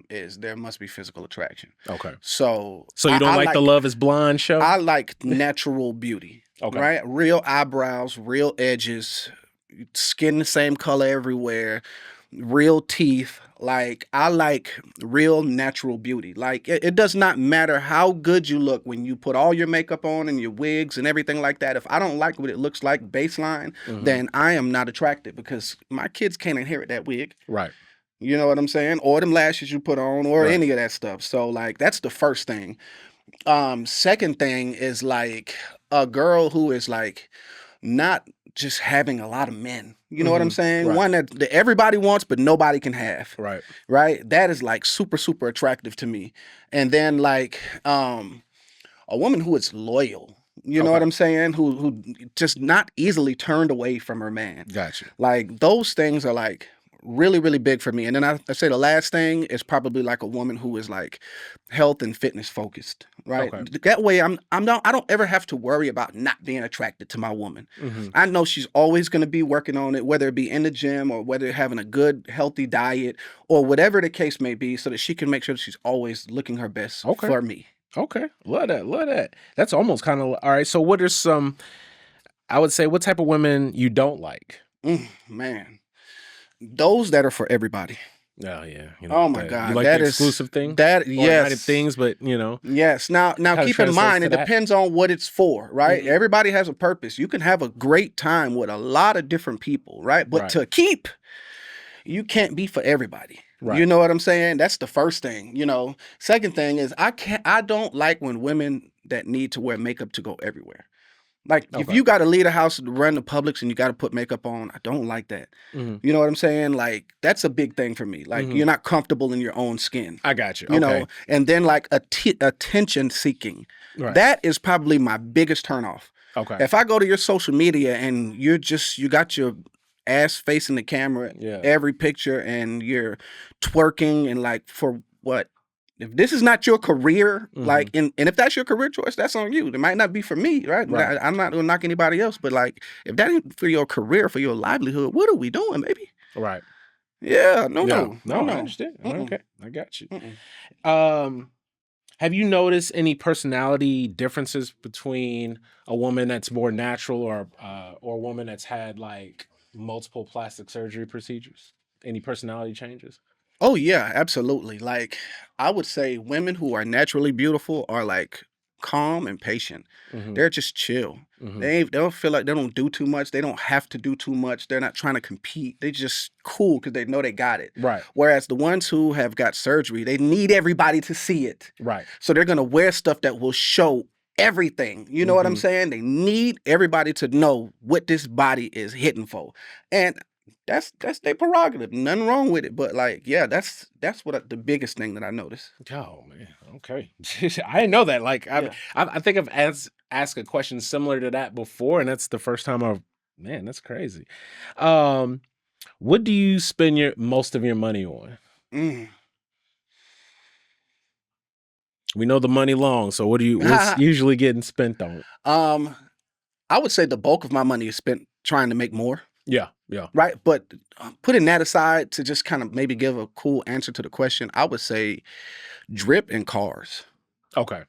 [SPEAKER 3] is there must be physical attraction.
[SPEAKER 1] Okay.
[SPEAKER 3] So
[SPEAKER 1] you don't like the Love Is Blind show?
[SPEAKER 3] I like natural beauty. Okay. Right, real eyebrows, real edges, skin the same color everywhere, real teeth. Like, I like real natural beauty. Like, it does not matter how good you look when you put all your makeup on and your wigs and everything like that. If I don't like what it looks like baseline, then I am not attracted because my kids can't inherit that wig. Right. You know what I'm saying? Or them lashes you put on or any of that stuff. So, like, that's the first thing. Second thing is, like, a girl who is, like, not just having a lot of men. You know what I'm saying? Right. One that everybody wants, but nobody can have. Right. Right? That is like super, super attractive to me. And then like a woman who is loyal. You know what I'm saying? Who just not easily turned away from her man. Gotcha. Like those things are like really, really big for me. And then I say the last thing is probably like a woman who is like health and fitness focused, right? Okay. That way I don't ever have to worry about not being attracted to my woman. I know she's always going to be working on it, whether it be in the gym or whether having a good, healthy diet or whatever the case may be, so that she can make sure that she's always looking her best for me.
[SPEAKER 1] Okay. Love that. That's almost kind of, all right. So what are some, I would say, what type of women you don't like?
[SPEAKER 3] Man. Those that are for everybody.
[SPEAKER 1] Oh yeah.
[SPEAKER 3] Oh my God.
[SPEAKER 1] You like
[SPEAKER 3] that
[SPEAKER 1] the exclusive thing?
[SPEAKER 3] That yes.
[SPEAKER 1] Things, but
[SPEAKER 3] Yes. Now keep in mind it depends on what it's for, right? Everybody has a purpose. You can have a great time with a lot of different people, right? But to keep, you can't be for everybody. Right. You know what I'm saying? That's the first thing. Second thing is I don't like when women that need to wear makeup to go everywhere. Like, if you got to leave the house to run the Publix and you got to put makeup on, I don't like that. You know what I'm saying? Like, that's a big thing for me. Like, you're not comfortable in your own skin.
[SPEAKER 1] I got you.
[SPEAKER 3] You know? And then, like, attention seeking. Right. That is probably my biggest turnoff. Okay. If I go to your social media and you got your ass facing the camera, every picture, and you're twerking and, like, for what? If this is not your career, like, and if that's your career choice, that's on you. It might not be for me, right? I'm not gonna knock anybody else, but like, if that ain't for your career, for your livelihood, what are we doing, baby? Right. Yeah. No.
[SPEAKER 1] I understand. Okay, I got you. Have you noticed any personality differences between a woman that's more natural or a woman that's had like multiple plastic surgery procedures? Any personality changes?
[SPEAKER 3] Oh yeah, absolutely. Like, I would say women who are naturally beautiful are like calm and patient. They're just chill. They don't feel like they don't do too much. They don't have to do too much. They're not trying to compete. They just cool because they know they got it. Right. Whereas the ones who have got surgery, they need everybody to see it. Right. So they're gonna wear stuff that will show everything. You know what I'm saying? They need everybody to know what this body is hitting for. And that's their prerogative. Nothing wrong with it. But like, yeah, that's what the biggest thing that I noticed.
[SPEAKER 1] Oh man, okay. I didn't know that. Like, I think I've asked a question similar to that before, and that's the first time I've. Man, that's crazy. What do you spend most of your money on? We know the money long, so what's usually getting spent on?
[SPEAKER 3] I would say the bulk of my money is spent trying to make more.
[SPEAKER 1] Yeah.
[SPEAKER 3] Right. But putting that aside to just kind of maybe give a cool answer to the question, I would say drip and cars.
[SPEAKER 1] Okay.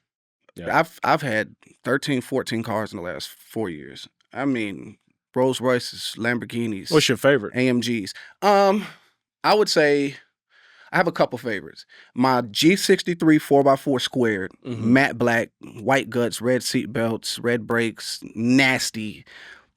[SPEAKER 1] Yeah.
[SPEAKER 3] I've had 13, 14 cars in the last 4 years. I mean, Rolls Royces, Lamborghinis.
[SPEAKER 1] What's your favorite?
[SPEAKER 3] AMGs. I would say I have a couple favorites. My G63 4x4 squared, matte black, white guts, red seat belts, red brakes, nasty.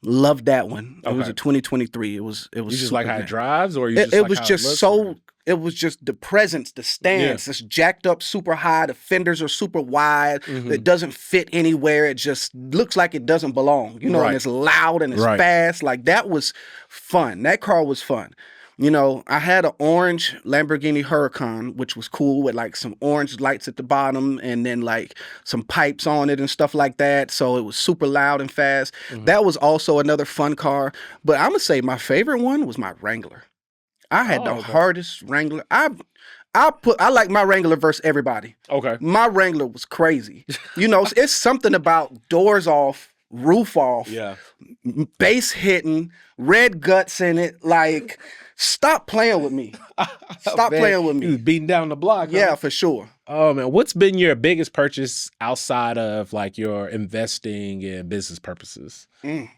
[SPEAKER 3] Loved that one. Okay. It was a 2023. It was.
[SPEAKER 1] You just like how it drives, or
[SPEAKER 3] it was just so. It was just the presence, the stance. It's jacked up super high. The fenders are super wide. It doesn't fit anywhere. It just looks like it doesn't belong. You know, and it's loud and it's fast. Like, that was fun. That car was fun. You know, I had an orange Lamborghini Huracan, which was cool, with like some orange lights at the bottom and then like some pipes on it and stuff like that. So it was super loud and fast. That was also another fun car. But I'm going to say my favorite one was my Wrangler. I had the hardest Wrangler. I like my Wrangler versus everybody.
[SPEAKER 1] Okay.
[SPEAKER 3] My Wrangler was crazy. You know, it's something about doors off, roof off, bass hitting, red guts in it, like... Stop playing with me. Stop playing with me.
[SPEAKER 1] You was beating down the block.
[SPEAKER 3] Yeah, for sure.
[SPEAKER 1] Oh man, what's been your biggest purchase outside of like your investing and business purposes? And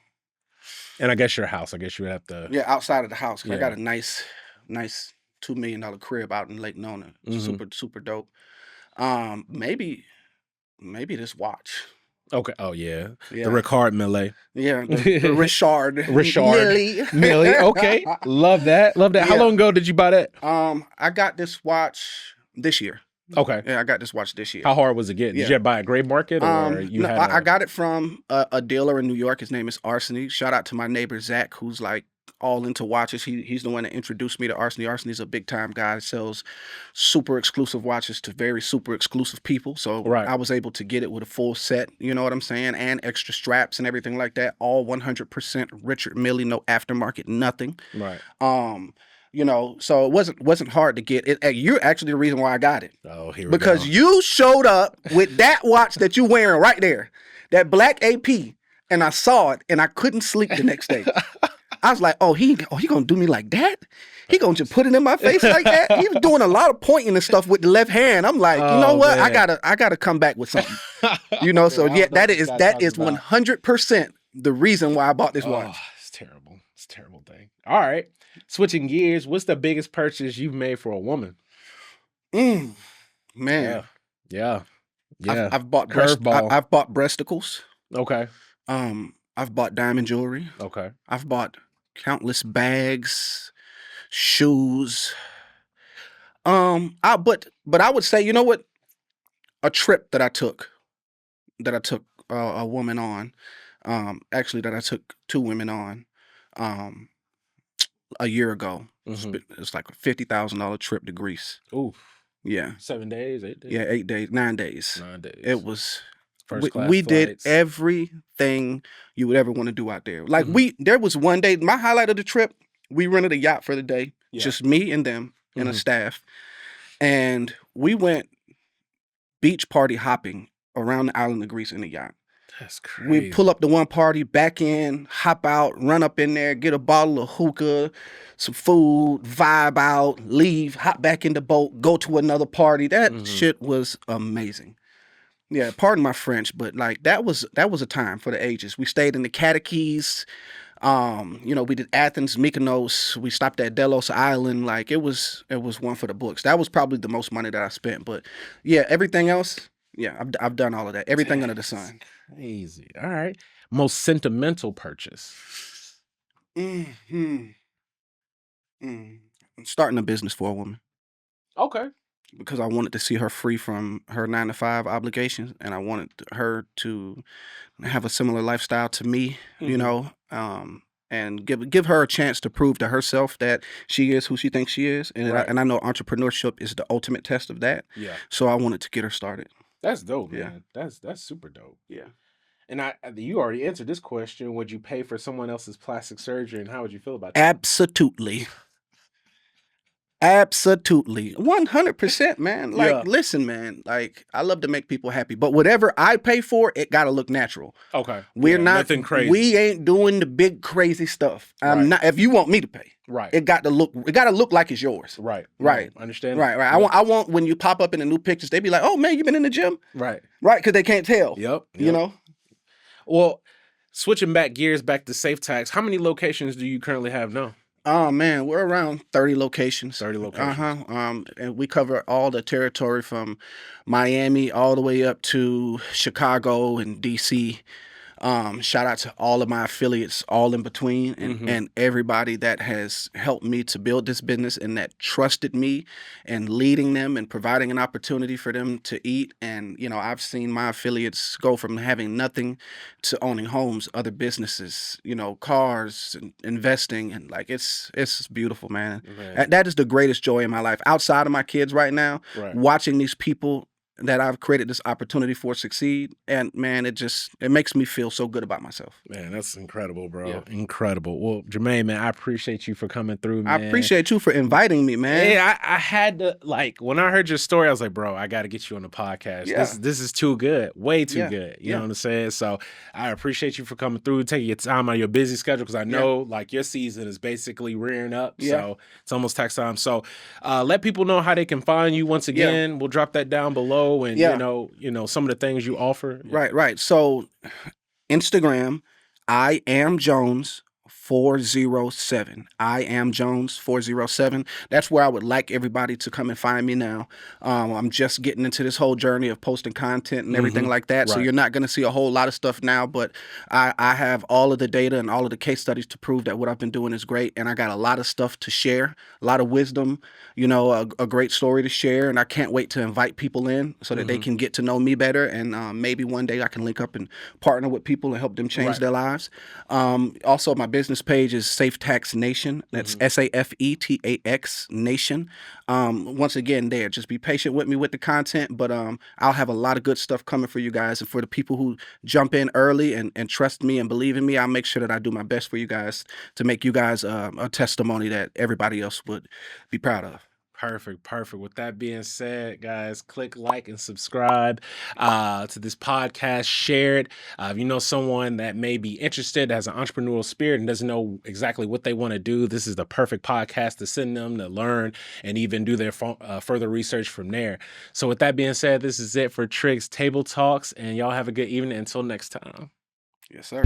[SPEAKER 1] I guess your house. I guess you would have to.
[SPEAKER 3] Yeah, outside of the house. I got a nice $2 million crib out in Lake Nona. Super dope. Maybe this watch.
[SPEAKER 1] Okay. Oh yeah. The Ricard Millet.
[SPEAKER 3] Yeah, the Richard.
[SPEAKER 1] Millie. Okay. Love that. Yeah. How long ago did you buy that?
[SPEAKER 3] I got this watch this year.
[SPEAKER 1] Okay.
[SPEAKER 3] Yeah, I got this watch this year.
[SPEAKER 1] How hard was it getting? Did you buy a gray market, or you had?
[SPEAKER 3] I got it from a dealer in New York. His name is Arseny. Shout out to my neighbor Zach, who's like all into watches. He's the one that introduced me to Arseny. Arseny's a big time guy that sells super exclusive watches to very super exclusive people. So I was able to get it with a full set, you know what I'm saying, and extra straps and everything like that. All 100% Richard Mille, no aftermarket, nothing.
[SPEAKER 1] Right.
[SPEAKER 3] You know, so it wasn't hard to get it. You're actually the reason why I got it.
[SPEAKER 1] Oh, here we go.
[SPEAKER 3] Because you showed up with that watch that you're wearing right there, that black AP, and I saw it, and I couldn't sleep the next day. I was like, he gonna do me like that? He gonna just put it in my face like that? He was doing a lot of pointing and stuff with the left hand. I'm like, you know what? Man. I gotta come back with something. You know, so that is 100% the reason why I bought this watch.
[SPEAKER 1] It's terrible. It's a terrible thing. All right. Switching gears, what's the biggest purchase you've made for a woman?
[SPEAKER 3] Man.
[SPEAKER 1] Yeah.
[SPEAKER 3] I've bought breasticles.
[SPEAKER 1] Okay.
[SPEAKER 3] I've bought diamond jewelry.
[SPEAKER 1] Okay.
[SPEAKER 3] I've bought countless bags, shoes. But I would say, you know what? A trip that I took a woman on, actually that I took 2 women on, a year ago. It's like a $50,000 trip to Greece.
[SPEAKER 1] Ooh.
[SPEAKER 3] Yeah.
[SPEAKER 1] 7 days, 8 days?
[SPEAKER 3] Yeah, 8 days, 9 days.
[SPEAKER 1] 9 days.
[SPEAKER 3] It was...
[SPEAKER 1] First class
[SPEAKER 3] we did
[SPEAKER 1] flights.
[SPEAKER 3] everything you would ever want to do out there. Like there was one day, my highlight of the trip, we rented a yacht for the day, just me and them and a staff. And we went beach party hopping around the island of Greece in the yacht.
[SPEAKER 1] That's crazy.
[SPEAKER 3] We pull up to one party, back in, hop out, run up in there, get a bottle of hookah, some food, vibe out, leave, hop back in the boat, go to another party. That shit was amazing. Yeah, pardon my French, but like that was a time for the ages. We stayed in the Catechees. You know, we did Athens, Mykonos. We stopped at Delos Island. Like it was one for the books. That was probably the most money that I spent. But yeah, everything else, I've done all of that. Everything under the sun.
[SPEAKER 1] Crazy. All right. Most sentimental purchase.
[SPEAKER 3] I'm starting a business for a woman.
[SPEAKER 1] Okay.
[SPEAKER 3] because I wanted to see her free from her 9-to-5 obligations, and I wanted her to have a similar lifestyle to me, you know, and give her a chance to prove to herself that she is who she thinks she is. And I know entrepreneurship is the ultimate test of that.
[SPEAKER 1] Yeah.
[SPEAKER 3] So I wanted to get her started.
[SPEAKER 1] That's dope, man. That's super dope.
[SPEAKER 3] Yeah.
[SPEAKER 1] And you already answered this question. Would you pay for someone else's plastic surgery, and how would you feel about that?
[SPEAKER 3] Absolutely. Absolutely. 100%, man. Like, listen, man, like, I love to make people happy, but whatever I pay for, it got to look natural.
[SPEAKER 1] Okay.
[SPEAKER 3] We're not,
[SPEAKER 1] nothing crazy.
[SPEAKER 3] We ain't doing the big crazy stuff. I'm not, if you want me to pay.
[SPEAKER 1] Right.
[SPEAKER 3] It got to look like it's yours.
[SPEAKER 1] Right.
[SPEAKER 3] Right.
[SPEAKER 1] Understand?
[SPEAKER 3] Right. I want when you pop up in the new pictures, they be like, oh man, you been in the gym?
[SPEAKER 1] Right.
[SPEAKER 3] Right. Because they can't tell.
[SPEAKER 1] Yep.
[SPEAKER 3] You know?
[SPEAKER 1] Well, switching gears back to Safe Tax, how many locations do you currently have now?
[SPEAKER 3] Oh man, we're around 30 locations.
[SPEAKER 1] 30 locations.
[SPEAKER 3] And we cover all the territory from Miami all the way up to Chicago and DC. Shout out to all of my affiliates, all in between, and everybody that has helped me to build this business and that trusted me and leading them and providing an opportunity for them to eat. And, you know, I've seen my affiliates go from having nothing to owning homes, other businesses, you know, cars, and investing. And like, it's beautiful, man. That is the greatest joy in my life. Outside of my kids right now, watching these people that I've created this opportunity for succeed. And man, it makes me feel so good about myself.
[SPEAKER 1] Man, that's incredible, bro. Yeah. Incredible. Well, Jermaine, man, I appreciate you for coming through, man.
[SPEAKER 3] I appreciate you for inviting me, man.
[SPEAKER 1] Yeah, I had to, like, when I heard your story, I was like, bro, I got to get you on the podcast. Yeah. This is too good. Way too good. You know what I'm saying? So I appreciate you for coming through, taking your time out of your busy schedule, because I know like your season is basically rearing up. Yeah. So it's almost tax time. So let people know how they can find you once again. We'll drop that down below. And you know some of the things you offer.
[SPEAKER 3] Right. So Instagram, I am Jones 407. I am Jones 407. That's where I would like everybody to come and find me now. I'm just getting into this whole journey of posting content and everything like that. So you're not going to see a whole lot of stuff now, but I have all of the data and all of the case studies to prove that what I've been doing is great. And I got a lot of stuff to share, a lot of wisdom, you know, a great story to share. And I can't wait to invite people in so that they can get to know me better. And maybe one day I can link up and partner with people and help them change their lives. Also, my business page is Safe Tax Nation. That's SAFETAX Nation. Once again, just be patient with me with the content, but I'll have a lot of good stuff coming for you guys. And for the people who jump in early and trust me and believe in me, I'll make sure that I do my best for you guys to make you guys a testimony that everybody else would be proud of.
[SPEAKER 1] Perfect. With that being said, guys, click like and subscribe to this podcast. Share it. If you know someone that may be interested, has an entrepreneurial spirit, and doesn't know exactly what they want to do, this is the perfect podcast to send them to learn and even do their further research from there. So with that being said, this is it for Triggs Table Talks, and y'all have a good evening. Until next time.
[SPEAKER 3] Yes, sir.